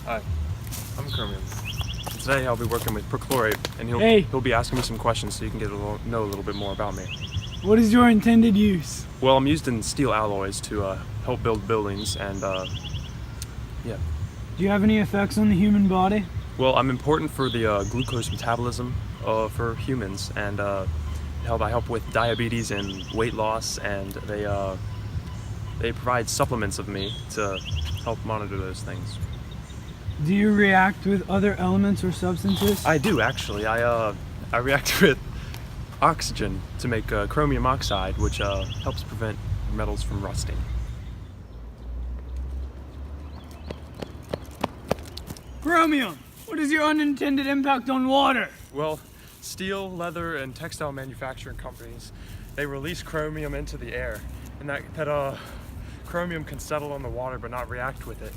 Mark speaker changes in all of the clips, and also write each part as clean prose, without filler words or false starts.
Speaker 1: Hi, I'm Chromium. Today I'll be working with perchlorate, and he'll be asking me some questions so you can know a little bit more about me.
Speaker 2: What is your intended use?
Speaker 1: Well, I'm used in steel alloys to help build buildings, and yeah.
Speaker 2: Do you have any effects on the human body?
Speaker 1: Well, I'm important for the glucose metabolism for humans, and I help with diabetes and weight loss, and they provide supplements of me to help monitor those things.
Speaker 2: Do you react with other elements or substances?
Speaker 1: I do actually. I react with oxygen to make chromium oxide, which helps prevent metals from rusting.
Speaker 2: Chromium! What is your unintended impact on water?
Speaker 1: Well, steel, leather, and textile manufacturing companies, they release chromium into the air, and that chromium can settle on the water but not react with it.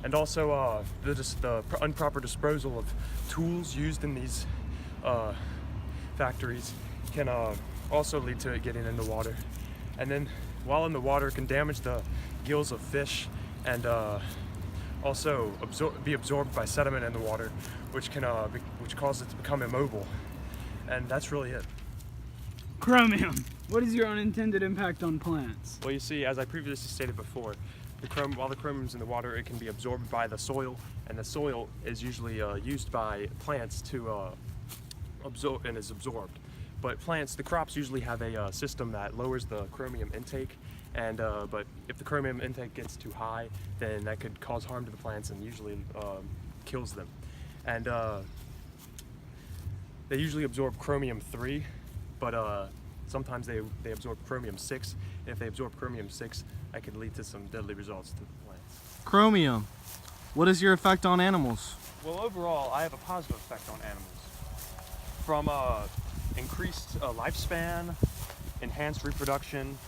Speaker 1: And also the improper disposal of tools used in these factories can also lead to it getting into water. And then while in the water, it can damage the gills of fish and also be absorbed by sediment in the water, which causes it to become immobile. And that's really it.
Speaker 2: Chromium. What is your unintended impact on plants?
Speaker 1: Well, you see, as I previously stated before, while the chromium's in the water, it can be absorbed by the soil, and the soil is usually used by plants to absorb and is absorbed. But the crops usually have a system that lowers the chromium intake, and but if the chromium intake gets too high, then that could cause harm to the plants and usually kills them. And they usually absorb chromium-3, but sometimes they absorb chromium-6, and if they absorb chromium-6, that could lead to some deadly results to the plants.
Speaker 3: Chromium. What is your effect on animals?
Speaker 1: Well, overall, I have a positive effect on animals. From increased lifespan, enhanced reproduction,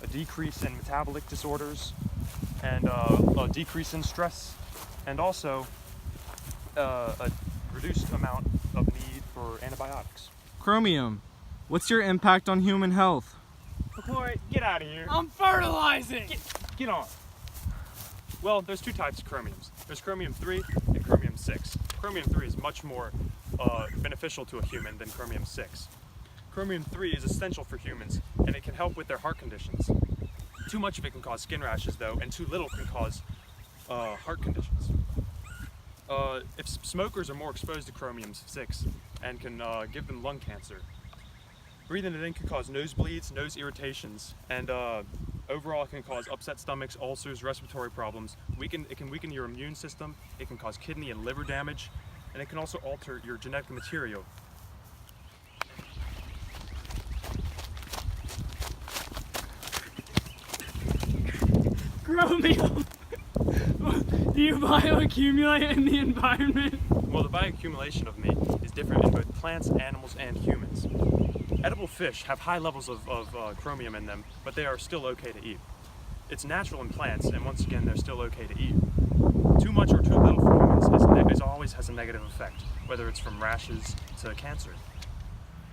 Speaker 1: a decrease in metabolic disorders, and a decrease in stress, and also a reduced amount of need for antibiotics.
Speaker 3: Chromium. What's your impact on human health?
Speaker 1: Perchlorate, get out of here.
Speaker 2: I'm fertilizing!
Speaker 1: Get on. Well, there's two types of chromiums. There's chromium-3 and chromium-6. Chromium-3 is much more beneficial to a human than chromium-6. Chromium-3 is essential for humans, and it can help with their heart conditions. Too much of it can cause skin rashes, though, and too little can cause heart conditions. If smokers are more exposed to chromium-6 and can give them lung cancer. Breathing it in can cause nosebleeds, nose irritations, and overall it can cause upset stomachs, ulcers, respiratory problems. It can weaken your immune system, it can cause kidney and liver damage, and it can also alter your genetic material.
Speaker 2: Chromium! Do you bioaccumulate in the environment?
Speaker 1: Well, the bioaccumulation of me is different in both plants, animals, and humans. Edible fish have high levels of chromium in them, but they are still okay to eat. It's natural in plants, and once again, they're still okay to eat. Too much or too little for humans always has a negative effect, whether it's from rashes to cancer.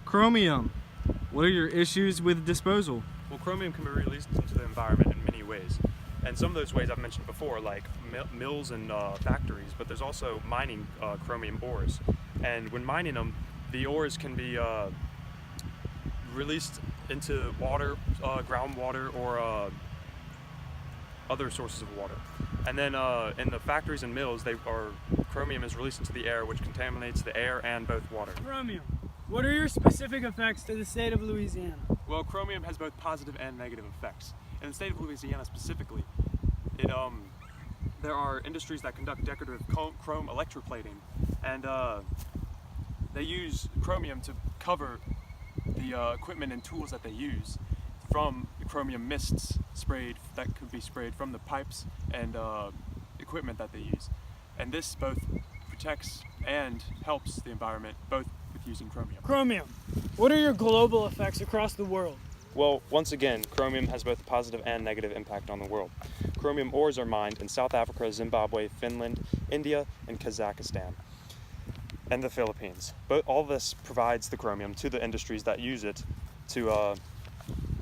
Speaker 3: Chromium. What are your issues with disposal?
Speaker 1: Well, chromium can be released into the environment in many ways. And some of those ways I've mentioned before, like mills and factories, but there's also mining chromium ores. And when mining them, the ores can be released into water, groundwater, or other sources of water. And then in the factories and mills, chromium is released into the air, which contaminates the air and both water.
Speaker 2: Chromium. What are your specific effects to the state of Louisiana?
Speaker 1: Well, chromium has both positive and negative effects. In the state of Louisiana specifically, there are industries that conduct decorative chrome electroplating, and they use chromium to cover the equipment and tools that they use from the chromium mists that could be sprayed from the pipes and equipment that they use. And this both protects and helps the environment, both with using chromium.
Speaker 2: Chromium. What are your global effects across the world?
Speaker 1: Well, once again, chromium has both a positive and negative impact on the world. Chromium ores are mined in South Africa, Zimbabwe, Finland, India, and Kazakhstan, and the Philippines. All this provides the chromium to the industries that use it to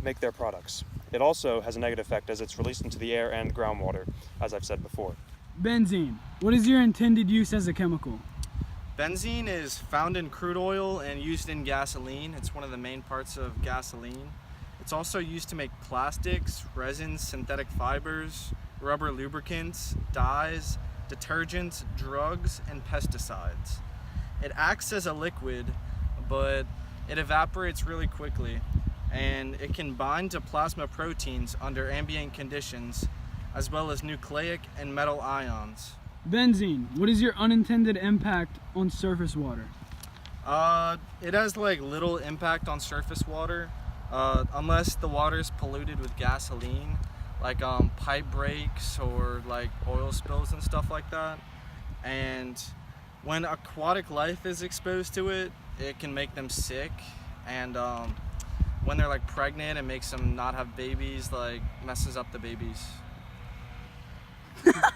Speaker 1: make their products. It also has a negative effect as it's released into the air and groundwater, as I've said before.
Speaker 2: Benzene. What is your intended use as a chemical?
Speaker 3: Benzene is found in crude oil and used in gasoline. It's one of the main parts of gasoline. It's also used to make plastics, resins, synthetic fibers, rubber lubricants, dyes, detergents, drugs, and pesticides. It acts as a liquid, but it evaporates really quickly, and it can bind to plasma proteins under ambient conditions, as well as nucleic and metal ions.
Speaker 2: Benzene. What is your unintended impact on surface water?
Speaker 3: It has like little impact on surface water, unless the water is polluted with gasoline, like pipe breaks or like oil spills and stuff like that. And when aquatic life is exposed to it, it can make them sick. And when they're like pregnant, it makes them not have babies, like messes up the babies.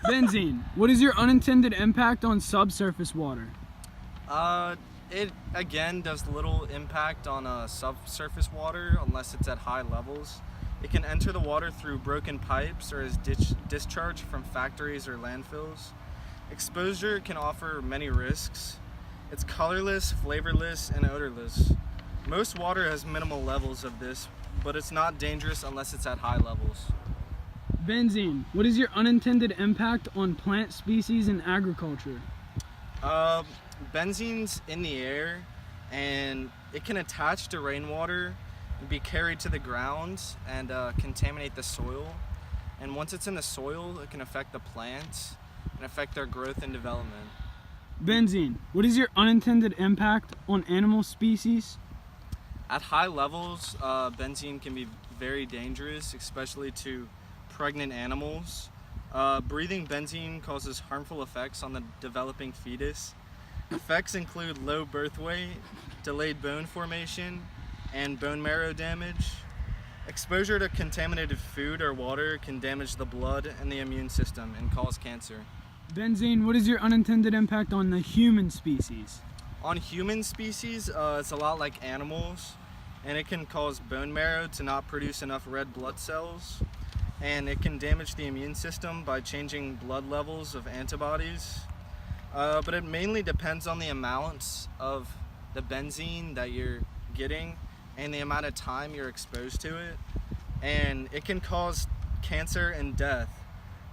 Speaker 2: Benzene. What is your unintended impact on subsurface water?
Speaker 3: It again does little impact on subsurface water unless it's at high levels. It can enter the water through broken pipes or as discharge from factories or landfills. Exposure can offer many risks. It's colorless, flavorless, and odorless. Most water has minimal levels of this, but it's not dangerous unless it's at high levels.
Speaker 2: Benzene. What is your unintended impact on plant species and agriculture?
Speaker 3: Benzene's in the air, and it can attach to rainwater and be carried to the ground and contaminate the soil. And once it's in the soil, it can affect the plants and affect their growth and development.
Speaker 2: Benzene. What is your unintended impact on animal species?
Speaker 3: At high levels, benzene can be very dangerous, especially to pregnant animals. Breathing benzene causes harmful effects on the developing fetus. Effects include low birth weight, delayed bone formation, and bone marrow damage. Exposure to contaminated food or water can damage the blood and the immune system and cause cancer.
Speaker 2: Benzene. What is your unintended impact on the human species?
Speaker 3: On human species, it's a lot like animals, and it can cause bone marrow to not produce enough red blood cells, and it can damage the immune system by changing blood levels of antibodies. But it mainly depends on the amounts of the benzene that you're getting and the amount of time you're exposed to it. And it can cause cancer and death,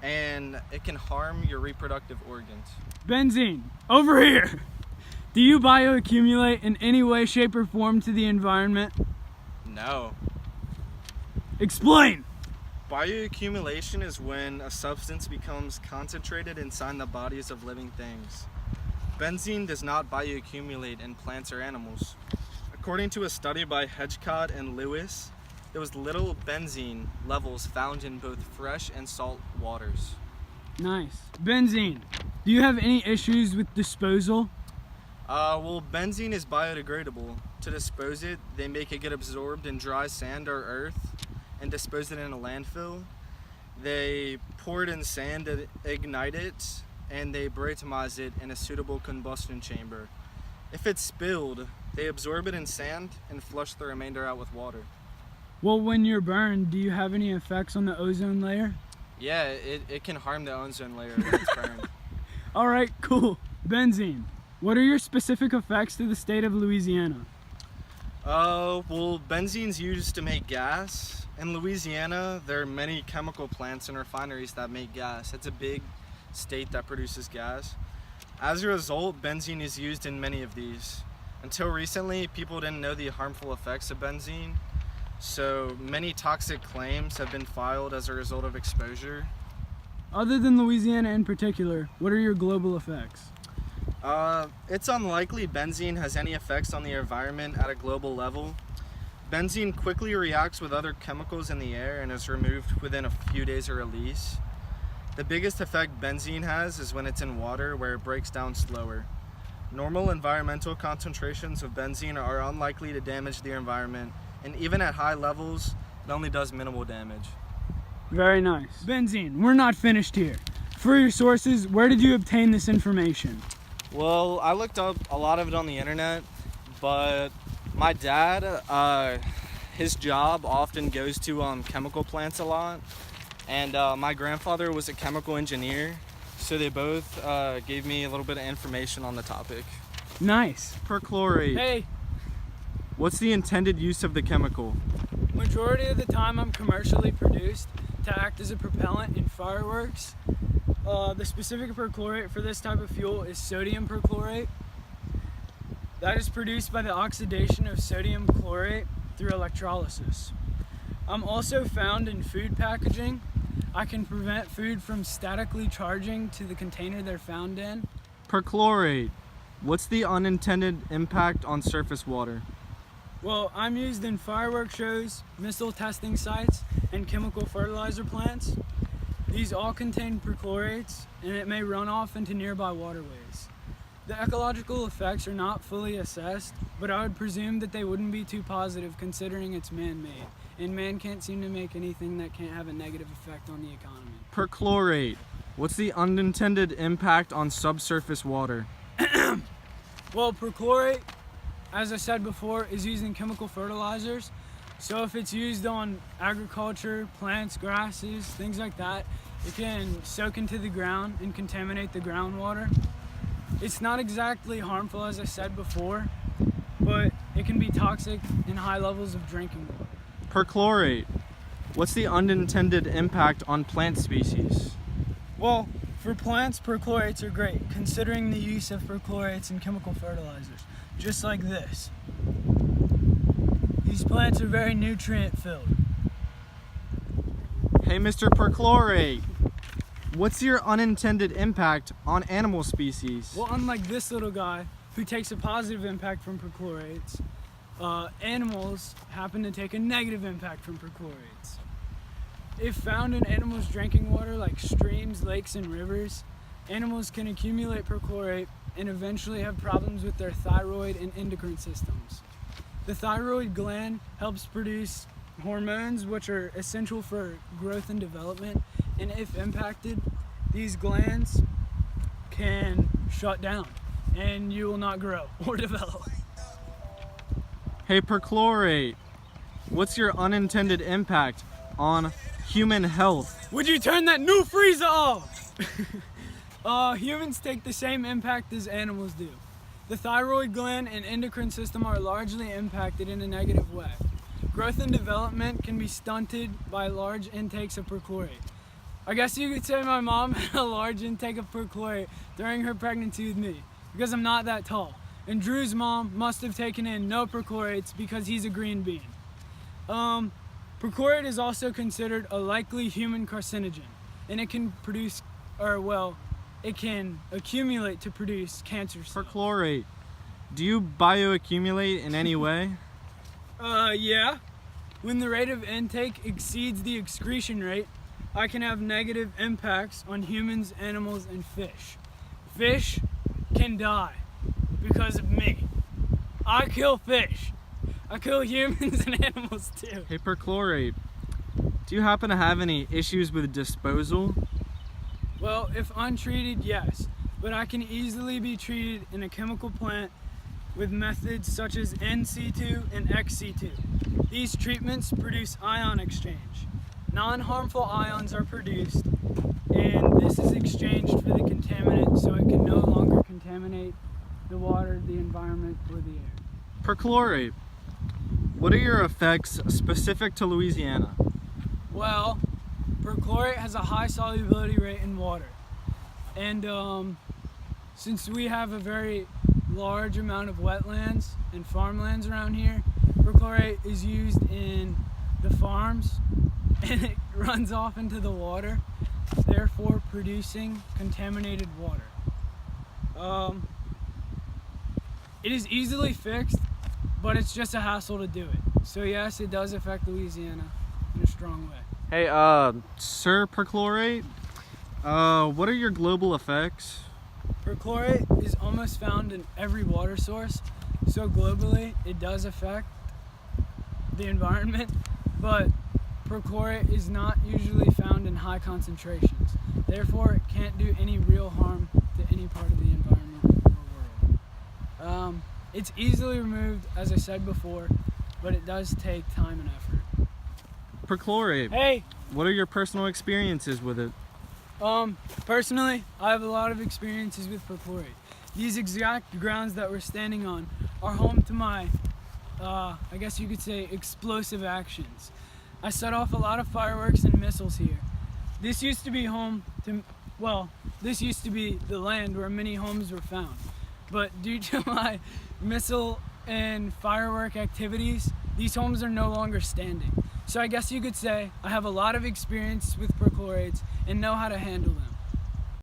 Speaker 3: and it can harm your reproductive organs.
Speaker 2: Benzene. Over here. Do you bioaccumulate in any way, shape, or form to the environment?
Speaker 3: No.
Speaker 2: Explain.
Speaker 3: Bioaccumulation is when a substance becomes concentrated inside the bodies of living things. Benzene does not bioaccumulate in plants or animals. According to a study by Hedgecott and Lewis, there was little benzene levels found in both fresh and salt waters.
Speaker 2: Nice. Benzene. Do you have any issues with disposal?
Speaker 3: Well, benzene is biodegradable. To dispose it, they make it get absorbed in dry sand or earth and dispose it in a landfill. They pour it in sand and ignite it, and they beritomize it in a suitable combustion chamber. If it's spilled, they absorb it in sand and flush the remainder out with water.
Speaker 2: Well, when you're burned, do you have any effects on the ozone layer?
Speaker 3: Yeah, it can harm the ozone layer when it's burned.
Speaker 2: All right, cool. Benzene. What are your specific effects to the state of Louisiana?
Speaker 3: Well, benzene's used to make gas. In Louisiana, there are many chemical plants and refineries that make gas. It's a big state that produces gas. As a result, benzene is used in many of these. Until recently, people didn't know the harmful effects of benzene, so many toxic claims have been filed as a result of exposure.
Speaker 2: Other than Louisiana in particular, what are your global effects?
Speaker 3: It's unlikely benzene has any effects on the environment at a global level. Benzene quickly reacts with other chemicals in the air and is removed within a few days of release. The biggest effect benzene has is when it's in water, where it breaks down slower. Normal environmental concentrations of benzene are unlikely to damage the environment, and even at high levels, it only does minimal damage.
Speaker 2: Very nice. Benzene, we're not finished here. For your sources, where did you obtain this information?
Speaker 3: Well, I looked up a lot of it on the internet, but my dad, his job often goes to chemical plants a lot, and my grandfather was a chemical engineer, so they both gave me a little bit of information on the topic.
Speaker 2: Nice.
Speaker 3: Perchlorate.
Speaker 2: Hey,
Speaker 3: What's the intended use of the chemical?
Speaker 2: majority of the time I'm commercially produced to act as a propellant in fireworks. The specific perchlorate for this type of fuel is sodium perchlorate. That is produced by the oxidation of sodium chlorate through electrolysis. I'm also found in food packaging. I can prevent food from statically charging to the container they're found in.
Speaker 3: Perchlorate. What's the unintended impact on surface water?
Speaker 2: Well, I'm used in fireworks shows, missile testing sites, and chemical fertilizer plants. These all contain perchlorates, and it may run off into nearby waterways. The ecological effects are not fully assessed, but I would presume that they wouldn't be too positive considering it's man-made, and man can't seem to make anything that can't have a negative effect on the economy.
Speaker 3: Perchlorate. What's the unintended impact on subsurface water?
Speaker 2: Well, perchlorate, as I said before, is used in chemical fertilizers. So if it's used on agriculture, plants, grasses, things like that, it can soak into the ground and contaminate the groundwater. It's not exactly harmful, as I said before, but it can be toxic in high levels of drinking water.
Speaker 3: Perchlorate. What's the unintended impact on plant species?
Speaker 2: Well, for plants, perchlorates are great, considering the use of perchlorates in chemical fertilizers, just like this. These plants are very nutrient filled.
Speaker 3: Hey, Mr. Perchlorate. What's your unintended impact on animal species?
Speaker 2: Well, unlike this little guy, who takes a positive impact from perchlorates, animals happen to take a negative impact from perchlorates. If found in animals' drinking water like streams, lakes, and rivers, animals can accumulate perchlorate and eventually have problems with their thyroid and endocrine systems. The thyroid gland helps produce hormones which are essential for growth and development, and if impacted, these glands can shut down and you will not grow or develop.
Speaker 3: Hey, Perchlorate. What's your unintended impact on human health?
Speaker 2: Would you turn that new freezer off? Humans take the same impact as animals do. The thyroid gland and endocrine system are largely impacted in a negative way. Growth and development can be stunted by large intakes of perchlorate. I guess you could say my mom had a large intake of perchlorate during her pregnancy with me, because I'm not that tall. And Drew's mom must have taken in no perchlorates because he's a green bean. Perchlorate is also considered a likely human carcinogen, and it can produce, it can accumulate to produce cancer cells.
Speaker 3: Perchlorate. Do you bioaccumulate in any way?
Speaker 2: Yeah. When the rate of intake exceeds the excretion rate, I can have negative impacts on humans, animals, and fish. Fish can die because of me. I kill fish. I kill humans and animals too.
Speaker 3: Hey, Perchlorate. Do you happen to have any issues with disposal?
Speaker 2: Well, if untreated, yes, but I can easily be treated in a chemical plant with methods such as NC2 and XC2. These treatments produce ion exchange. Non-harmful ions are produced, and this is exchanged for the contaminant so it can no longer contaminate the water, the environment, or the air.
Speaker 3: Perchlorate. What are your effects specific to Louisiana?
Speaker 2: Well, perchlorate has a high solubility rate in water, and since we have a very large amount of wetlands and farmlands around here, perchlorate is used in the farms and it runs off into the water, therefore producing contaminated water. It is easily fixed, but it's just a hassle to do it. So yes, it does affect Louisiana in a strong way.
Speaker 3: Hey, Sir Perchlorate, what are your global effects?
Speaker 2: Perchlorate is almost found in every water source, so globally it does affect the environment, but perchlorate is not usually found in high concentrations. Therefore, it can't do any real harm to any part of the environment or world. It's easily removed, as I said before, but it does take time and effort.
Speaker 3: Perchlorate.
Speaker 2: Hey!
Speaker 3: What are your personal experiences with it?
Speaker 2: Personally, I have a lot of experiences with perchlorate. These exact grounds that we're standing on are home to my, I guess you could say, explosive actions. I set off a lot of fireworks and missiles here. This used to be home to, this used to be the land where many homes were found. But due to my missile and firework activities, these homes are no longer standing. So I guess you could say I have a lot of experience with perchlorates and know how to handle them.